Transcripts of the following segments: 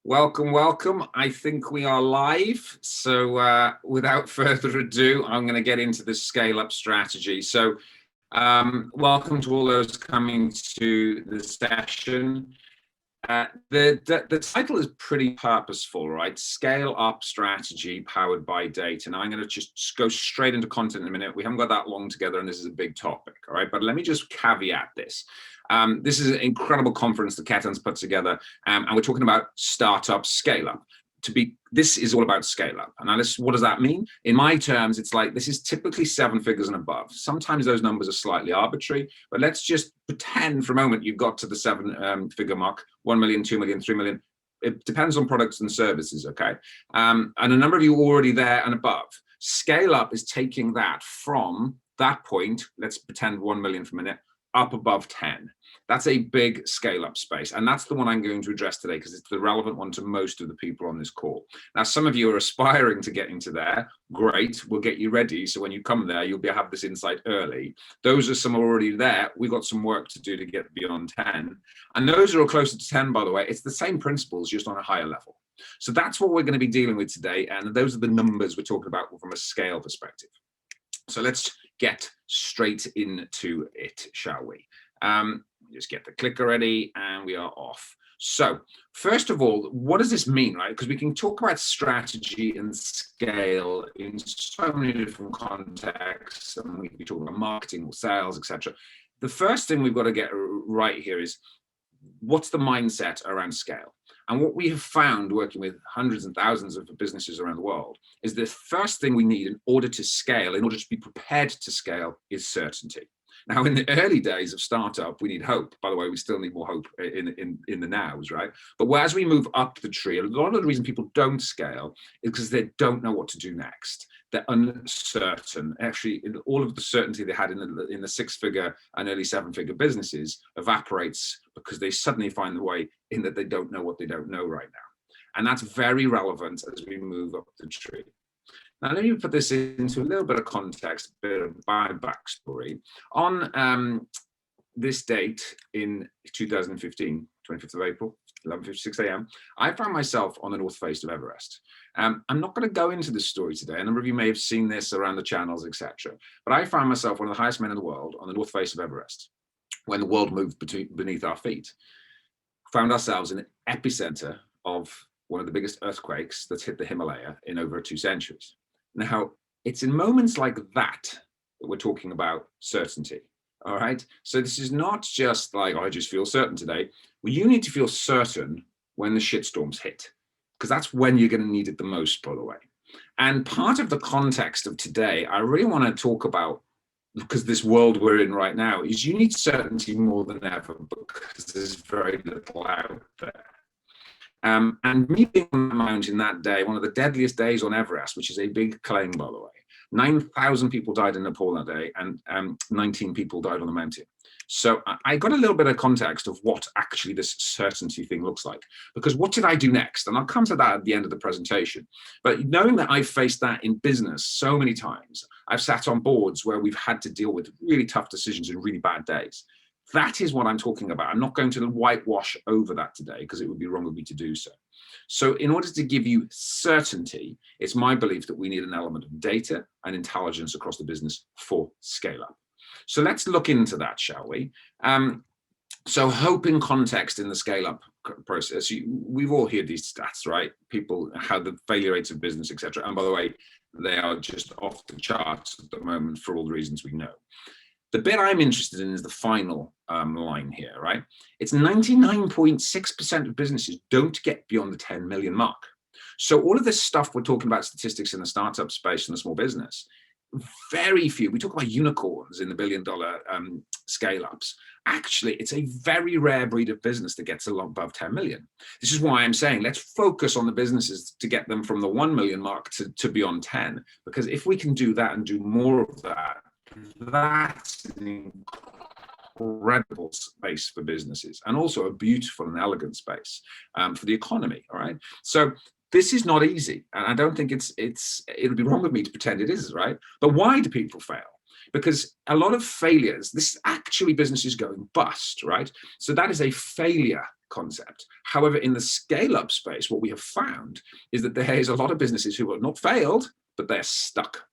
Welcome, welcome. I think we are live. So without further ado, I'm going to get into the scale-up strategy. So welcome to all those coming to the session. The title is pretty purposeful, right? Scale up strategy powered by data. Now I'm going to just go straight into content in a minute. We haven't got that long together and this is a big topic, all right? But let me just caveat this. This is an incredible conference that Ketan's put together, and we're talking about startup scale up. This is all about scale up. And what does that mean? In my terms, it's like this is typically 7 figures and above. Sometimes those numbers are slightly arbitrary, but let's just pretend for a moment you've got to the 7 figure mark, 1 million, 2 million, 3 million. It depends on products and services, okay? And a number of you are already there and above. Scale up is taking that from that point, let's pretend 1 million for a minute, up above 10. That's a big scale up space. And that's the one I'm going to address today because it's the relevant one to most of the people on this call. Now, some of you are aspiring to get into there. Great, we'll get you ready. So when you come there, you'll have this insight early. Those are some already there. We've got some work to do to get beyond 10. And those are all closer to 10, by the way. It's the same principles, just on a higher level. So that's what we're going to be dealing with today. And those are the numbers we're talking about from a scale perspective. So let's get straight into it, shall we? Just get the clicker ready and we are off. So first of all, what does this mean, right? Because we can talk about strategy and scale in so many different contexts, and we can talk about marketing or sales, etc. The first thing we've got to get right here is what's the mindset around scale? And what we have found working with hundreds and thousands of businesses around the world is the first thing we need in order to scale, in order to be prepared to scale, is certainty. Now, in the early days of startup, we need hope. By the way, we still need more hope in the nows, right? But as we move up the tree, a lot of the reason people don't scale is because they don't know what to do next. They're uncertain. Actually, all of the certainty they had in the 6-figure and early 7-figure businesses evaporates because they suddenly find the way in that they don't know what they don't know right now. And that's very relevant as we move up the tree. Now, let me put this into a little bit of context, a bit of my backstory. On this date in 2015, 25th of April, 11:56 a.m., I found myself on the north face of Everest. I'm not going to go into this story today. A number of you may have seen this around the channels, etc. But I found myself one of the highest men in the world on the north face of Everest when the world moved beneath our feet. Found ourselves in the epicenter of one of the biggest earthquakes that's hit the Himalaya in over 2 centuries. Now, it's in moments like that we're talking about certainty, all right? So this is not just like, oh, I just feel certain today. Well, you need to feel certain when the shitstorms hit, because that's when you're going to need it the most, by the way. And part of the context of today, I really want to talk about, because this world we're in right now, is you need certainty more than ever because there's very little out there. And me being on the mountain that day, one of the deadliest days on Everest, which is a big claim, by the way, 9,000 people died in Nepal that day and 19 people died on the mountain. So I got a little bit of context of what actually this certainty thing looks like, because what did I do next? And I'll come to that at the end of the presentation. But knowing that I've faced that in business so many times, I've sat on boards where we've had to deal with really tough decisions and really bad days. That is what I'm talking about. I'm not going to whitewash over that today because it would be wrong of me to do so. So in order to give you certainty, it's my belief that we need an element of data and intelligence across the business for scale up. So let's look into that, shall we? So hope in context in the scale up process. We've all heard these stats, right? People, how the failure rates of business, etc. And by the way, they are just off the charts at the moment for all the reasons we know. The bit I'm interested in is the final line here, right? It's 99.6% of businesses don't get beyond the 10 million mark. So all of this stuff we're talking about, statistics in the startup space and the small business, very few, we talk about unicorns in the billion-dollar scale-ups. Actually, it's a very rare breed of business that gets a lot above 10 million. This is why I'm saying let's focus on the businesses to get them from the 1 million mark to beyond 10, because if we can do that and do more of that, that's an incredible space for businesses and also a beautiful and elegant space for the economy, all right? So this is not easy, and I don't think it would be wrong of me to pretend it is, right? But why do people fail? Because a lot of failures, this is actually businesses going bust, right? So that is a failure concept. However, in the scale-up space, what we have found is that there is a lot of businesses who have not failed, but they're stuck.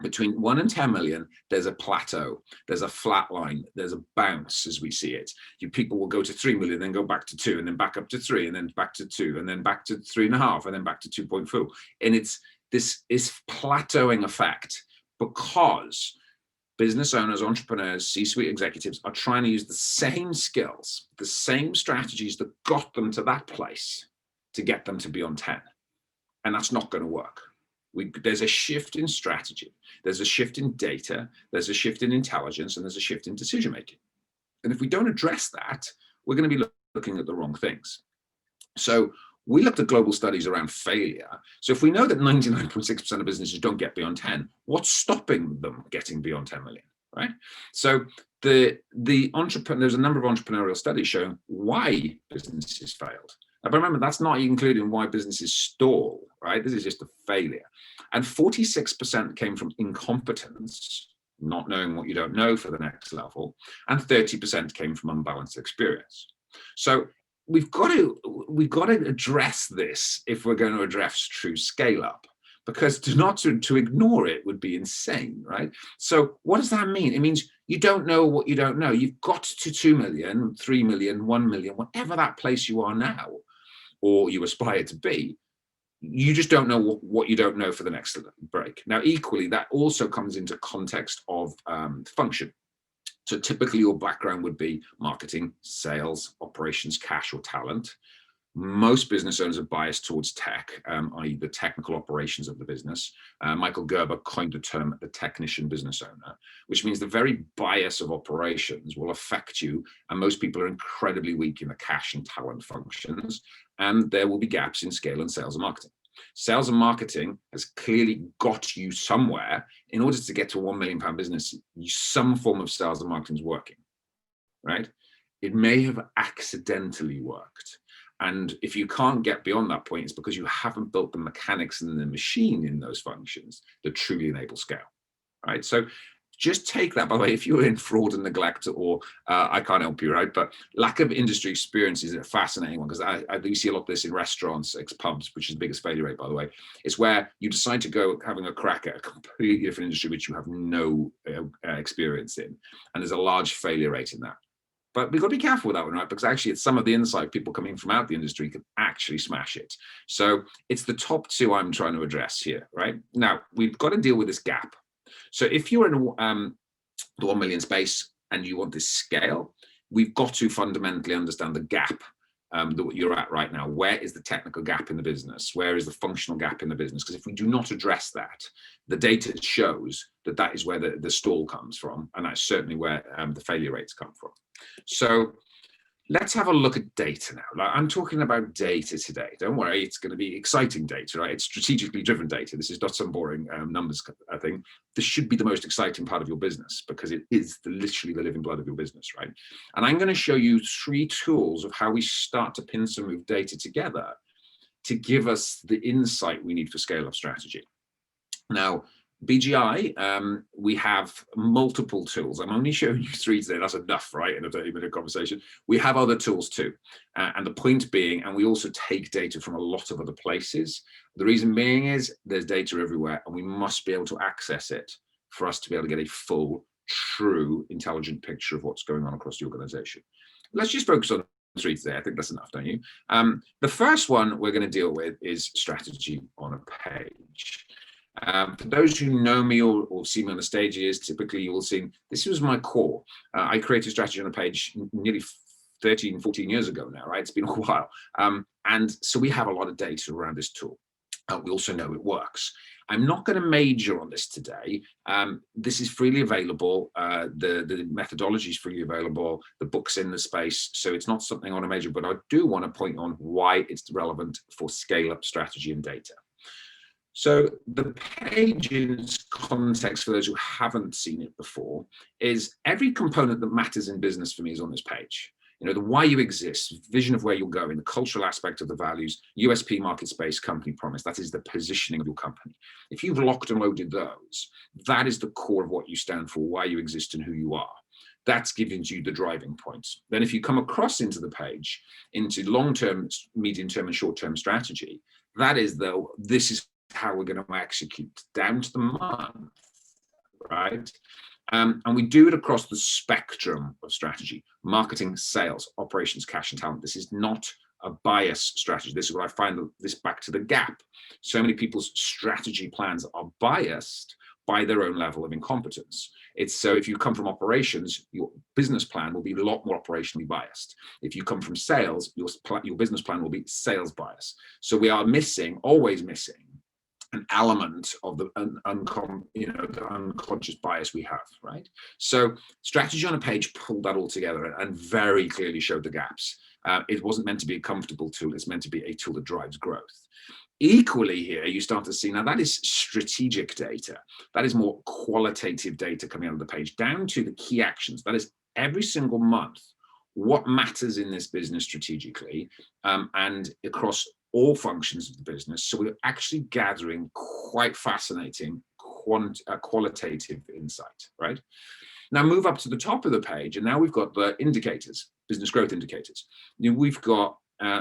Between 1 and 10 million, there's a plateau, there's a flat line, there's a bounce as we see it. People will go to 3 million, then go back to 2, and then back up to 3, and then back to 2, and then back to 3.5, and then back to 2.4. And it's this plateauing effect because business owners, entrepreneurs, C-suite executives are trying to use the same skills, the same strategies that got them to that place to get them to beyond 10. And that's not going to work. There's a shift in strategy, there's a shift in data, there's a shift in intelligence, and there's a shift in decision making. And if we don't address that, we're going to be looking at the wrong things. So we looked at global studies around failure. So if we know that 99.6% of businesses don't get beyond 10, what's stopping them getting beyond 10 million, right? So there's a number of entrepreneurial studies showing why businesses failed. But remember, that's not including why businesses stall, right? This is just a failure. And 46% came from incompetence, not knowing what you don't know for the next level, and 30% came from unbalanced experience. So we've got to address this if we're going to address true scale up, because to ignore it would be insane, right? So what does that mean? It means you don't know what you don't know. You've got to 2 million, 3 million, 1 million, whatever that place you are now, or you aspire to be. You just don't know what you don't know for the next break. Now, equally, that also comes into context of function. So typically your background would be marketing, sales, operations, cash, or talent. Most business owners are biased towards tech, i.e. the technical operations of the business. Michael Gerber coined the term the technician business owner, which means the very bias of operations will affect you. And most people are incredibly weak in the cash and talent functions. And there will be gaps in scale and sales and marketing. Sales and marketing has clearly got you somewhere. In order to get to a £1 million business, some form of sales and marketing is working, right? It may have accidentally worked. And if you can't get beyond that point, it's because you haven't built the mechanics and the machine in those functions that truly enable scale, right? So just take that, by the way, if you're in fraud and neglect, or I can't help you, right? But lack of industry experience is a fascinating one, because I do see a lot of this in restaurants, pubs, which is the biggest failure rate, by the way. It's where you decide to go having a crack at a completely different industry, which you have no experience in. And there's a large failure rate in that. But we've got to be careful with that one, right? Because actually it's some of the inside people coming from out the industry can actually smash it. So it's the top two I'm trying to address here, right? Now, we've got to deal with this gap. So if you're in the 1 million space and you want this scale, we've got to fundamentally understand the gap that you're at right now. Where is the technical gap in the business? Where is the functional gap in the business? Because if we do not address that, the data shows that that is where the stall comes from. And that's certainly where the failure rates come from. So let's have a look at data now. Like, I'm talking about data today. Don't worry, it's going to be exciting data, right? It's strategically driven data. This is not some boring numbers thing. This should be the most exciting part of your business, because it is literally the living blood of your business, right? And I'm going to show you 3 tools of how we start to pinch and move data together to give us the insight we need for scale-up strategy. Now, BGI, we have multiple tools. I'm only showing you 3 today. That's enough, right? In a 30-minute conversation. We have other tools too. And the point being, and we also take data from a lot of other places. The reason being is there's data everywhere, and we must be able to access it for us to be able to get a full, true, intelligent picture of what's going on across the organization. Let's just focus on 3 today. I think that's enough, don't you? The first one we're going to deal with is strategy on a page. For those who know me or see me on the stages, typically you will see this was my core. I created strategy on a page nearly 13, 14 years ago now, right? It's been a while. And so we have a lot of data around this tool. We also know it works. I'm not going to major on this today. This is freely available. The methodology is freely available. The book's in the space. So it's not something I want to major, but I do want to point on why it's relevant for scale-up strategy and data. So the page in context, for those who haven't seen it before, is every component that matters in business for me is on this page. You know, the why you exist, vision of where you're going, the cultural aspect of the values, USP, market space, company promise. That is the positioning of your company. If you've locked and loaded those, that is the core of what you stand for, why you exist and who you are. That's giving you the driving points. Then if you come across into the page, into long-term, medium-term, and short-term strategy, that is, though, this is how we're going to execute down to the month, right? And we do it across the spectrum of strategy: marketing, sales, operations, cash, and talent. This is not a bias strategy. This is what I find this back to the gap. So many people's strategy plans are biased by their own level of incompetence. It's so if you come from operations, your business plan will be a lot more operationally biased. If you come from sales, your business plan will be sales biased. So we are missing, always missing, an element of the the unconscious bias we have, right? So strategy on a page pulled that all together and very clearly showed the gaps. It wasn't meant to be a comfortable tool. It's meant to be a tool that drives growth. Equally here, you start to see, now that is strategic data. That is more qualitative data coming out of the page, down to the key actions. That is every single month, what matters in this business strategically, and across all functions of the business. So we're actually gathering quite fascinating qualitative insight, right? Now move up to the top of the page, and now we've got the indicators, business growth indicators. We've got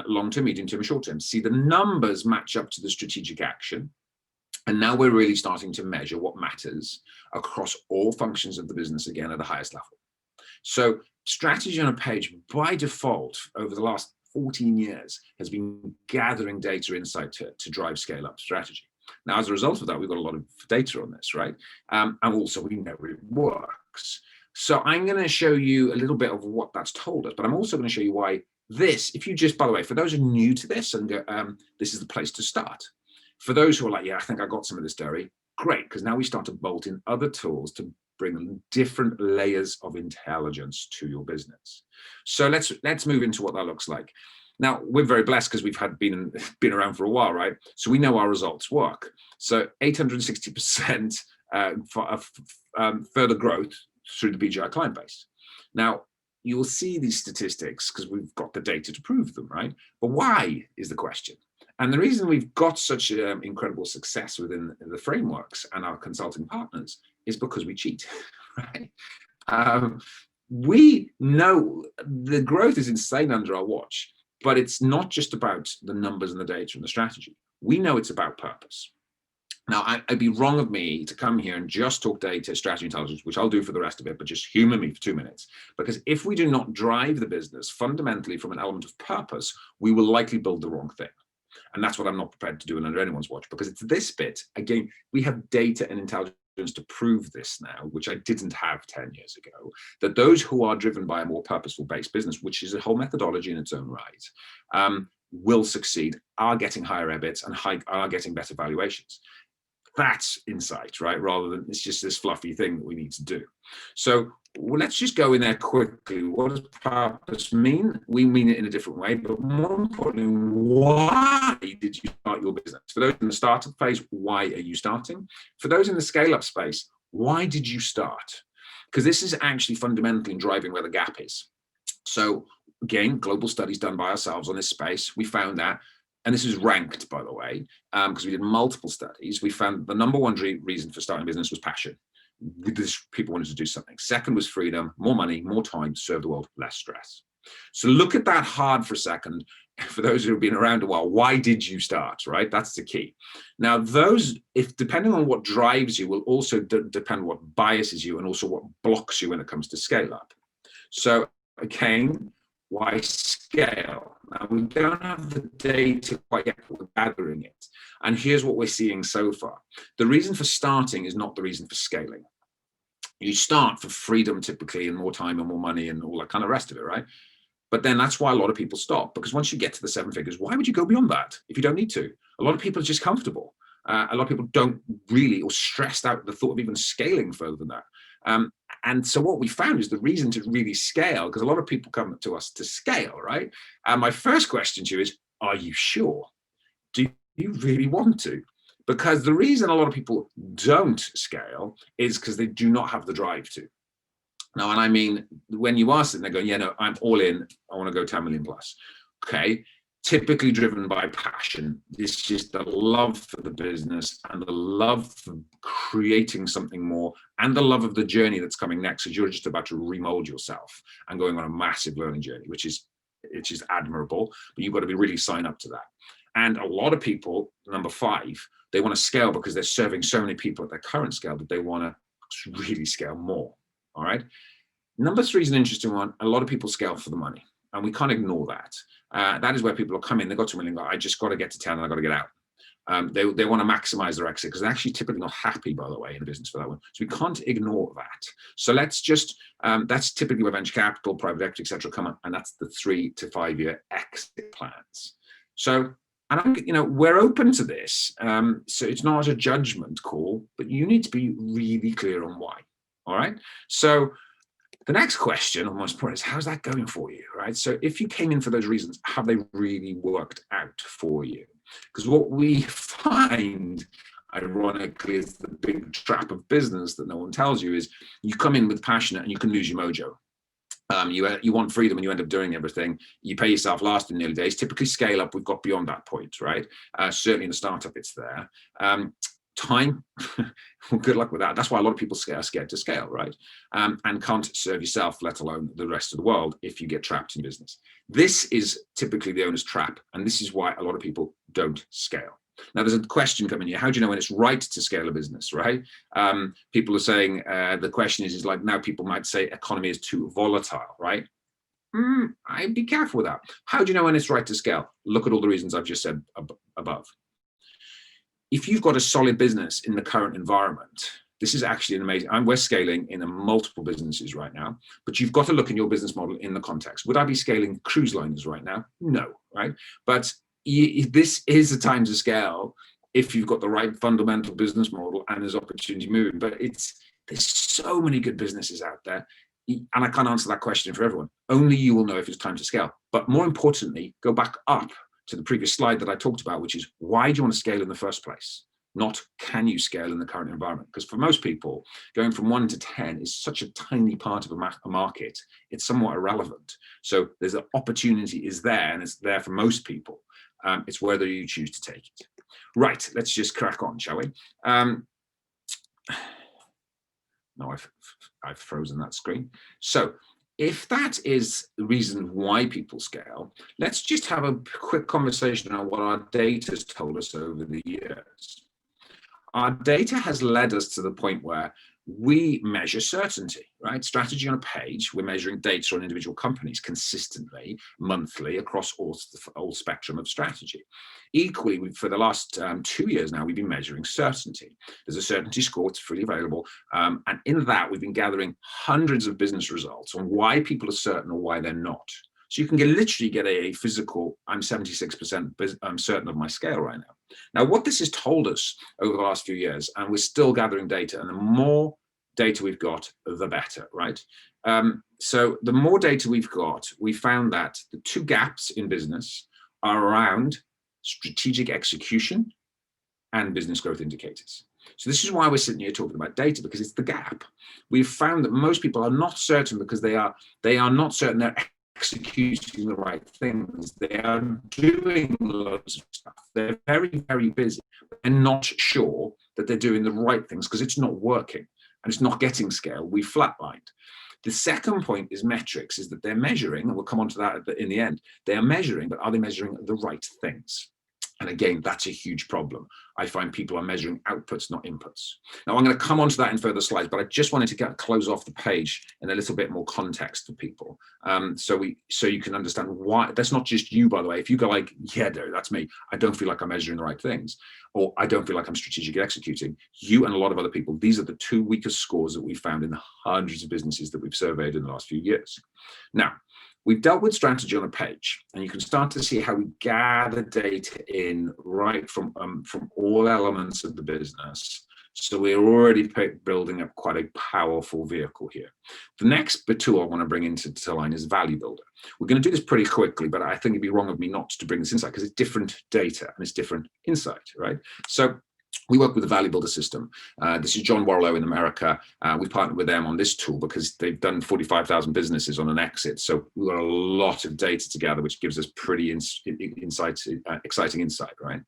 long-term, medium-term, and short-term. See, the numbers match up to the strategic action. And now we're really starting to measure what matters across all functions of the business, again, at the highest level. So strategy on a page, by default, over the last 14 years, has been gathering data insight to drive scale-up strategy. Now, as a result of that, we've got a lot of data on this, right? And also we know it works. So I'm going to show you a little bit of what that's told us, but I'm also going to show you why this, if you just, by the way, for those who are new to this and go, this is the place to start. For those who are like, yeah, I think I got some of this, Deri, great, because now we start to bolt in other tools to bring different layers of intelligence to your business. So let's move into what that looks like. Now, we're very blessed because we've been around for a while, right? So we know our results work. So 860% further growth through the BGI client base. Now, you will see these statistics because we've got the data to prove them, right? But why is the question? And the reason we've got such incredible success within the frameworks and our consulting partners is because we cheat, right? We know the growth is insane under our watch, but it's not just about the numbers and the data and the strategy. We know it's about purpose. Now, I'd be wrong of me to come here and just talk data, strategy, intelligence, which I'll do for the rest of it, but just humor me for 2 minutes. Because if we do not drive the business fundamentally from an element of purpose, we will likely build the wrong thing. And that's what I'm not prepared to do under anyone's watch, because it's this bit, again, we have data and intelligence to prove this now, which I didn't have 10 years ago, that those who are driven by a more purposeful based business, which is a whole methodology in its own right, will succeed, are getting higher EBITs and are getting better valuations. That's insight, right? Rather than it's just this fluffy thing that we need to do. So let's just go in there quickly. What does purpose mean? We mean it in a different way, but more importantly, why did you start your business? For those in the startup phase, why are you starting? For those in the scale-up space, why did you start? Because this is actually fundamentally driving where the gap is. So again, global studies done by ourselves on this space, we found that, and this is ranked, by the way, because we did multiple studies, we found the number one reason for starting a business was passion. People wanted to do something. Second was freedom, more money, more time, serve the world, less stress. So look at that hard for a second. For those who have been around a while, why did you start, right? That's the key. Now, those, if depending on what drives you, will also depend on what biases you and also what blocks you when it comes to scale up. So again, why scale? Now, we don't have the data quite yet, but we're gathering it. And here's what we're seeing so far. The reason for starting is not the reason for scaling. You start for freedom typically and more time and more money and all that kind of rest of it, right? But then that's why a lot of people stop, because once you get to the 7 figures, why would you go beyond that if you don't need to? A lot of people are just comfortable. A lot of people don't really, or stressed out the thought of even scaling further than that. And so what we found is the reason to really scale, because a lot of people come to us to scale, right? And my first question to you is, are you sure? Do you really want to? Because the reason a lot of people don't scale is because they do not have the drive to. Now, and I mean, when you are sitting there going, yeah, no, I'm all in, I want to go 10 million plus. Okay. Typically driven by passion. It's just the love for the business and the love for creating something more, and the love of the journey that's coming next, as you're just about to remold yourself and going on a massive learning journey, which is admirable, but you've got to be really sign up to that. And a lot of people, number 5, they want to scale because they're serving so many people at their current scale that they want to really scale more. All right. Number 3 is an interesting one. A lot of people scale for the money, and we can't ignore that. That is where people are coming. They got to $1 million. I just got to get to 10 and I got to get out. They want to maximize their exit because they're actually typically not happy, by the way, in a business for that one. So we can't ignore that. So let's just, that's typically where venture capital, private equity, et cetera, come up, and that's the 3 to 5 year exit plans. So, and we're open to this. So it's not a judgment call, but you need to be really clear on why. All right. So the next question, or most important, is how's that going for you, right? So if you came in for those reasons, have they really worked out for you? Because what we find, ironically, is the big trap of business that no one tells you is you come in with passion and you can lose your mojo. You want freedom and you end up doing everything. You pay yourself last in the early days. Typically scale up, we've got beyond that point, right? Certainly in the startup, it's there. Time, good luck with that. That's why a lot of people are scared to scale, right? And can't serve yourself, let alone the rest of the world, if you get trapped in business. This is typically the owner's trap, and this is why a lot of people don't scale. Now, there's a question coming here. How do you know when it's right to scale a business, right? People are saying, the question is like, now people might say economy is too volatile, right? I'd be careful with that. How do you know when it's right to scale? Look at all the reasons I've just said above. If you've got a solid business in the current environment, this is actually an amazing, we're scaling in multiple businesses right now, but you've got to look in your business model in the context. Would I be scaling cruise liners right now? No, right? But this is the time to scale if you've got the right fundamental business model and there's opportunity moving. But there's so many good businesses out there, and I can't answer that question for everyone. Only you will know if it's time to scale. But more importantly, go back up to the previous slide that I talked about, which is why do you want to scale in the first place? Not can you scale in the current environment? Because for most people, going from 1 to 10 is such a tiny part of a market, it's somewhat irrelevant. So there's an opportunity is there, and it's there for most people. It's whether you choose to take it. Right, let's just crack on, shall we? No, I've frozen that screen. So if that is the reason why people scale, let's just have a quick conversation on what our data has told us over the years. Our data has led us to the point where we measure certainty, right? Strategy on a page, we're measuring data on individual companies consistently, monthly, across all spectrum of strategy. Equally, for the last 2 years now, we've been measuring certainty. There's a certainty score, it's freely available. And in that, we've been gathering hundreds of business results on why people are certain or why they're not. So you can literally get a physical, I'm 76% I'm certain of my scale right now. Now, what this has told us over the last few years, and we're still gathering data, and the more data we've got, the better, right? So the more data we've got, we found that the 2 gaps in business are around strategic execution and business growth indicators. So this is why we're sitting here talking about data, because it's the gap. We've found that most people are not certain because they are not certain they're executing the right things. They are doing loads of stuff. They're very, very busy and not sure that they're doing the right things because it's not working and it's not getting scale. We flatlined. The second point is metrics, is that they're measuring, and we'll come on to that in the end. They are measuring, but are they measuring the right things? And again, that's a huge problem. I find people are measuring outputs, not inputs. Now, I'm going to come on to that in further slides, but I just wanted to close off the page in a little bit more context for people. So you can understand why. That's not just you, by the way. If you go like, yeah, Deri, that's me. I don't feel like I'm measuring the right things, or I don't feel like I'm strategically executing. You and a lot of other people, these are the 2 weakest scores that we found in the hundreds of businesses that we've surveyed in the last few years. Now, we've dealt with strategy on a page, and you can start to see how we gather data in right from all elements of the business. So we're already building up quite a powerful vehicle here. The next tool I want to bring into line is Value Builder. We're going to do this pretty quickly, but I think it'd be wrong of me not to bring this insight because it's different data and it's different insight, right? So we work with the Value Builder system. This is John Warlow in America. We partnered with them on this tool because they've done 45,000 businesses on an exit. So we've got a lot of data together, which gives us pretty exciting insight, right?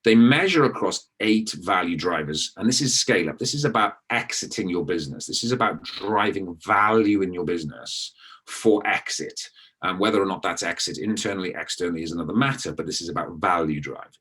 They measure across 8 value drivers, and this is scale up. This is about exiting your business. This is about driving value in your business for exit. Whether or not that's exit internally, externally is another matter, but this is about value driving.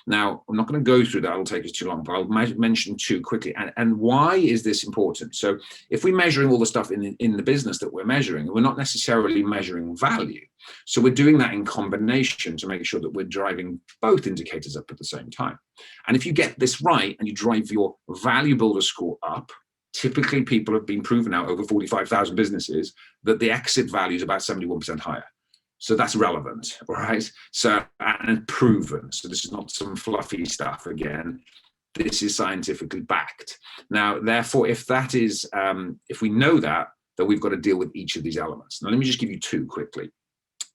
Now, I'm not going to go through that, it'll take us too long, but I'll mention 2 quickly. And why is this important? So if we're measuring all the stuff in the business that we're measuring, we're not necessarily measuring value. So we're doing that in combination to make sure that we're driving both indicators up at the same time. And if you get this right and you drive your value builder score up, typically people have been proven out over 45,000 businesses that the exit value is about 71% higher. So that's relevant, right? So, and proven. So this is not some fluffy stuff again. This is scientifically backed. Now, therefore, if that is, if we know that, then we've got to deal with each of these elements. Now, let me just give you 2 quickly.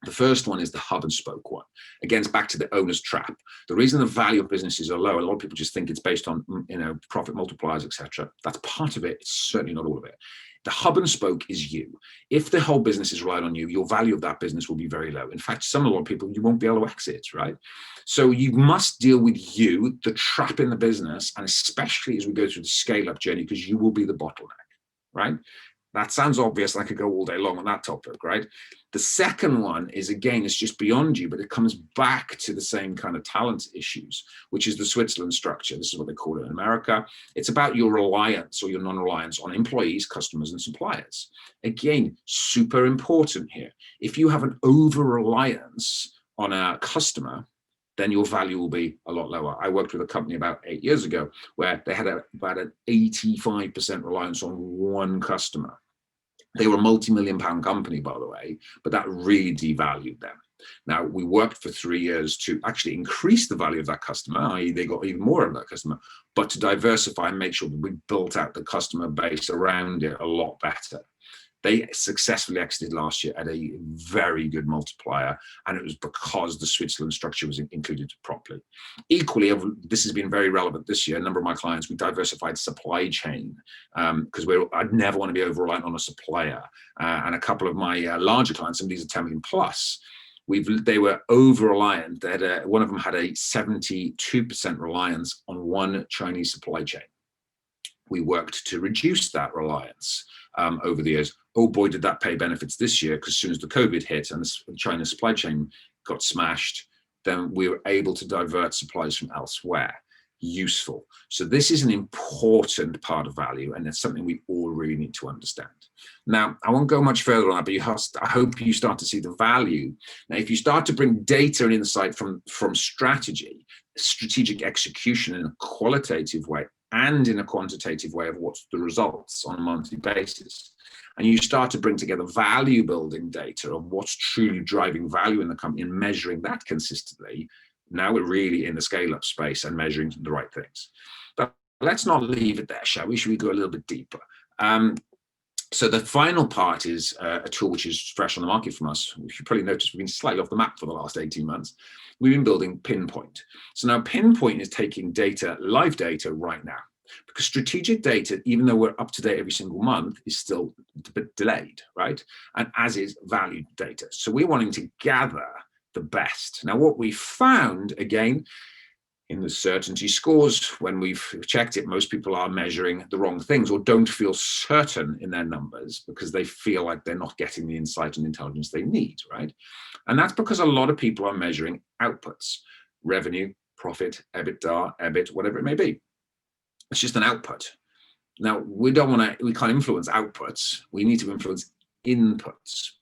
The first one is the hub and spoke one. Again, it's back to the owner's trap. The reason the value of businesses are low, a lot of people just think it's based on, profit multipliers, etc. That's part of it. It's certainly not all of it. The hub and spoke is you. If the whole business is reliant on you, your value of that business will be very low. In fact, a lot of people, you won't be able to exit, right? So you must deal with you, the trap in the business, and especially as we go through the scale-up journey, because you will be the bottleneck, right? That sounds obvious, and I could go all day long on that topic, right? The second one is, again, it's just beyond you, but it comes back to the same kind of talent issues, which is the Switzerland structure. This is what they call it in America. It's about your reliance or your non-reliance on employees, customers, and suppliers. Again, super important here. If you have an over-reliance on a customer, then your value will be a lot lower. I worked with a company about 8 years ago where they had about an 85% reliance on one customer. They were a multi-million-pound company, by the way, but that really devalued them. Now, we worked for 3 years to actually increase the value of that customer, i.e. they got even more of that customer, but to diversify and make sure that we built out the customer base around it a lot better. They successfully exited last year at a very good multiplier, and it was because the Switzerland structure was included properly. Equally, this has been very relevant this year. A number of my clients, we diversified supply chain because I'd never want to be over-reliant on a supplier. And a couple of my larger clients, some of these are 10 million plus, they were over-reliant. One of them had a 72% reliance on one Chinese supply chain. We worked to reduce that reliance over the years. Oh boy, did that pay benefits this year, because as soon as the COVID hit and the China supply chain got smashed, then we were able to divert supplies from elsewhere. Useful. So this is an important part of value, and it's something we all really need to understand. Now, I won't go much further on that, but I hope you start to see the value. Now, if you start to bring data and insight from strategic execution in a qualitative way and in a quantitative way of what's the results on a monthly basis, and you start to bring together value building data of what's truly driving value in the company and measuring that consistently, now we're really in the scale-up space and measuring the right things. But let's not leave it there, shall we? Should we go a little bit deeper? So the final part is a tool which is fresh on the market from us. You should probably notice we've been slightly off the map for the last 18 months. We've been building Pinpoint. So now Pinpoint is taking data, live data right now, because strategic data, even though we're up to date every single month, is still a bit delayed, right? And as is value data. So we're wanting to gather the best. Now, what we found, again, in the certainty scores, when we've checked it, most people are measuring the wrong things or don't feel certain in their numbers because they feel like they're not getting the insight and intelligence they need, right? And that's because a lot of people are measuring outputs, revenue, profit, EBITDA, EBIT, whatever it may be. It's just an output. Now, we can't influence outputs. We need to influence inputs.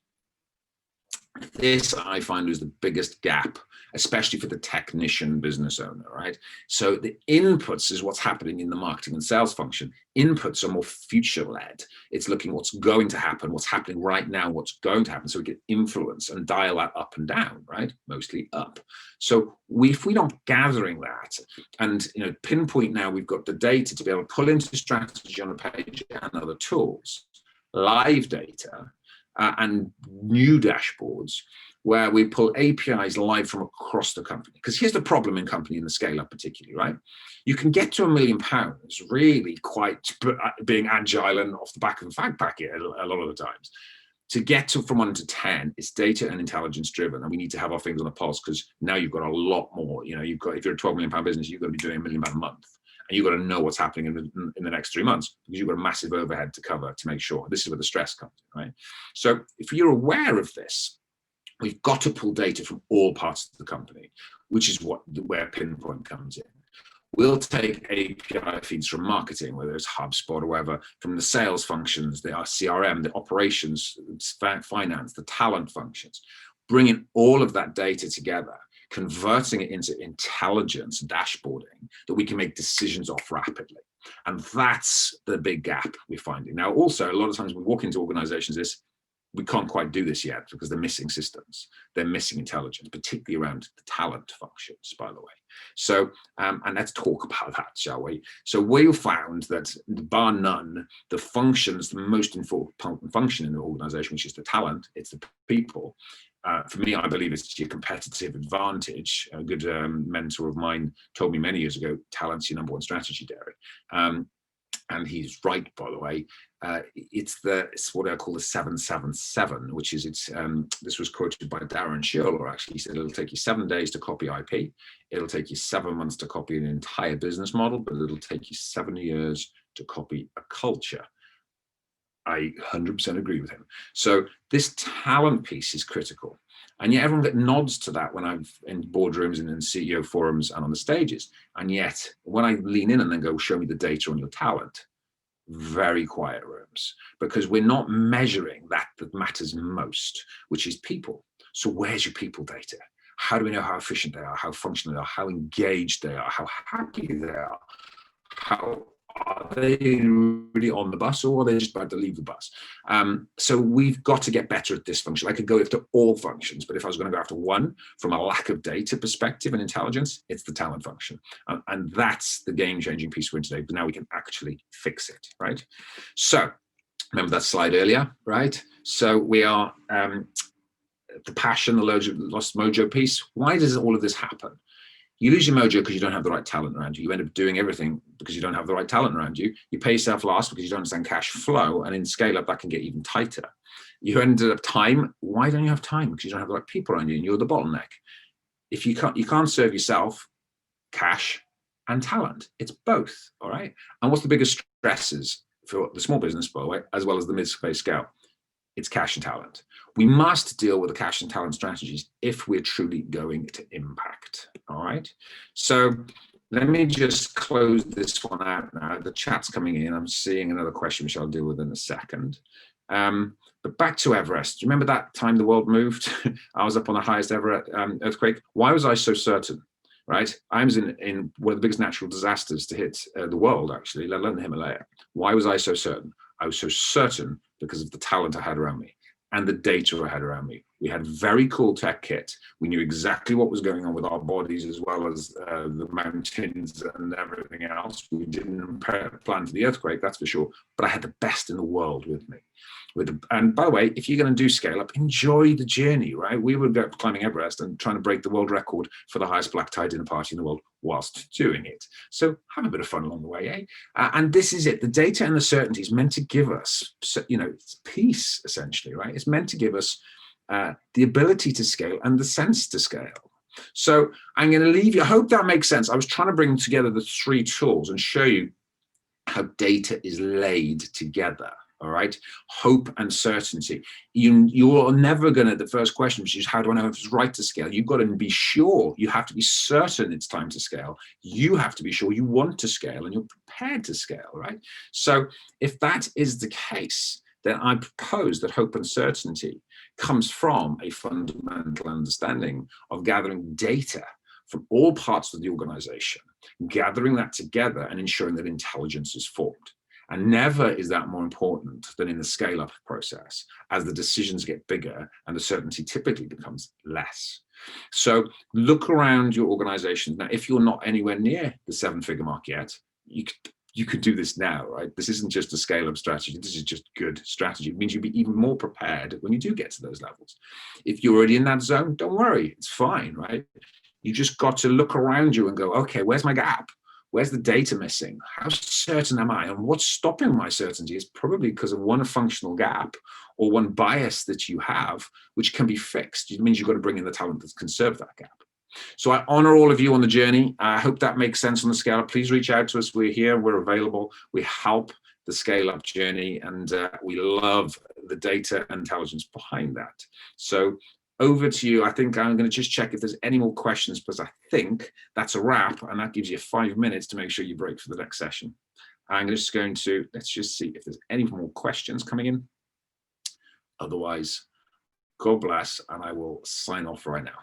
This, I find, is the biggest gap, especially for the technician business owner, right? So the inputs is what's happening in the marketing and sales function. Inputs are more future-led. It's looking what's going to happen, what's happening right now, what's going to happen, so we can influence and dial that up and down, right? Mostly up. So if we don't gathering that, and Pinpoint now, we've got the data to be able to pull into strategy on a page and other tools, live data, and new dashboards where we pull APIs live from across the company. Because here's the problem in company in the scale up particularly, right? You can get to £1 million really quite being agile and off the back of a fag packet a lot of the times. to get from 1 to 10, it's data and intelligence driven, and we need to have our fingers on the pulse, because now you've got a lot more. You know, you've got, if you're a £12 million business, you've got to be doing £1 million a month, and you've got to know what's happening in the next 3 months, because you've got a massive overhead to cover to make sure. This is where the stress comes in, right? So if you're aware of this, we've got to pull data from all parts of the company, which is where Pinpoint comes in. We'll take API feeds from marketing, whether it's HubSpot or whatever, from the sales functions, the CRM, the operations, finance, the talent functions, bringing all of that data together, converting it into intelligence, dashboarding that we can make decisions off rapidly. And that's the big gap we're finding. Now, also, a lot of times we walk into organizations, we can't quite do this yet because they're missing systems, they're missing intelligence, particularly around the talent functions, by the way. So, and let's talk about that, shall we? So we found that, bar none, the functions, the most important function in the organization, which is the talent, it's the people. For me, I believe it's your competitive advantage. A good mentor of mine told me many years ago, talent's your #1 strategy, Deri. And he's right, by the way. It's what I call the 777, which is this was quoted by Darren Sherler, actually. He said it'll take you 7 days to copy IP, it'll take you 7 months to copy an entire business model, but it'll take you 7 years to copy a culture. I 100% agree with him. So this talent piece is critical. And yet everyone gets nods to that when I'm in boardrooms and in CEO forums and on the stages. And yet when I lean in and then go, show me the data on your talent, very quiet rooms, because we're not measuring that matters most, which is people. So where's your people data? How do we know how efficient they are, how functional they are, how engaged they are, how happy they are, how are they really on the bus, or are they just about to leave the bus? So we've got to get better at this function. I could go after all functions, but if I was going to go after one from a lack of data perspective and intelligence, it's the talent function. And that's the game-changing piece we're in today, but now we can actually fix it, right? So remember that slide earlier, right? So we are the passion, the lost mojo piece. Why does all of this happen? You lose your mojo because you don't have the right talent around you. You end up doing everything because you don't have the right talent around you. You pay yourself last because you don't understand cash flow. And in scale up, that can get even tighter. You ended up time. Why don't you have time? Because you don't have the right people around you and you're the bottleneck. If you can't serve yourself, cash and talent. It's both, all right? And what's the biggest stresses for the small business, by the way, as well as the mid-space scale? It's cash and talent. We must deal with the cash and talent strategies if we're truly going to impact, all right? So let me just close this one out now. The chat's coming in. I'm seeing another question, which I'll deal with in a second. But back to Everest. Do you remember that time the world moved? I was up on the highest ever earthquake. Why was I so certain, right? I was in one of the biggest natural disasters to hit the world, actually, let alone the Himalaya. Why was I so certain? I was so certain because of the talent I had around me and the data I had around me. We had very cool tech kit. We knew exactly what was going on with our bodies as well as the mountains and everything else. We didn't plan for the earthquake, that's for sure, but I had the best in the world with me. And by the way, if you're going to do scale up, enjoy the journey, right? We were climbing Everest and trying to break the world record for the highest black tie dinner party in the world whilst doing it. So have a bit of fun along the way, eh? And this is it. The data and the certainty is meant to give us, it's peace, essentially, right? It's meant to give us the ability to scale and the sense to scale. So I'm going to leave you. I hope that makes sense. I was trying to bring together the 3 tools and show you how data is laid together. All right, hope and certainty. You are never going to, the first question, which is how do I know if it's right to scale? You've got to be sure. You have to be certain it's time to scale. You have to be sure you want to scale and you're prepared to scale, right? So if that is the case, then I propose that hope and certainty comes from a fundamental understanding of gathering data from all parts of the organization, gathering that together and ensuring that intelligence is formed. And never is that more important than in the scale-up process, as the decisions get bigger and the certainty typically becomes less. So look around your organization. Now, if you're not anywhere near the 7-figure mark yet, you could do this now, right? This isn't just a scale-up strategy. This is just good strategy. It means you'll be even more prepared when you do get to those levels. If you're already in that zone, don't worry, it's fine, right? You just got to look around you and go, okay, where's my gap? Where's the data missing? How certain am I? And what's stopping my certainty is probably because of one functional gap or one bias that you have, which can be fixed. It means you've got to bring in the talent that can serve that gap. So I honor all of you on the journey. I hope that makes sense on the scale up. Please reach out to us. We're here, we're available. We help the scale up journey, and we love the data and intelligence behind that. So over to you. I think I'm going to just check if there's any more questions, because I think that's a wrap, and that gives you 5 minutes to make sure you break for the next session. I'm just going to, let's just see if there's any more questions coming in. Otherwise, God bless, and I will sign off right now.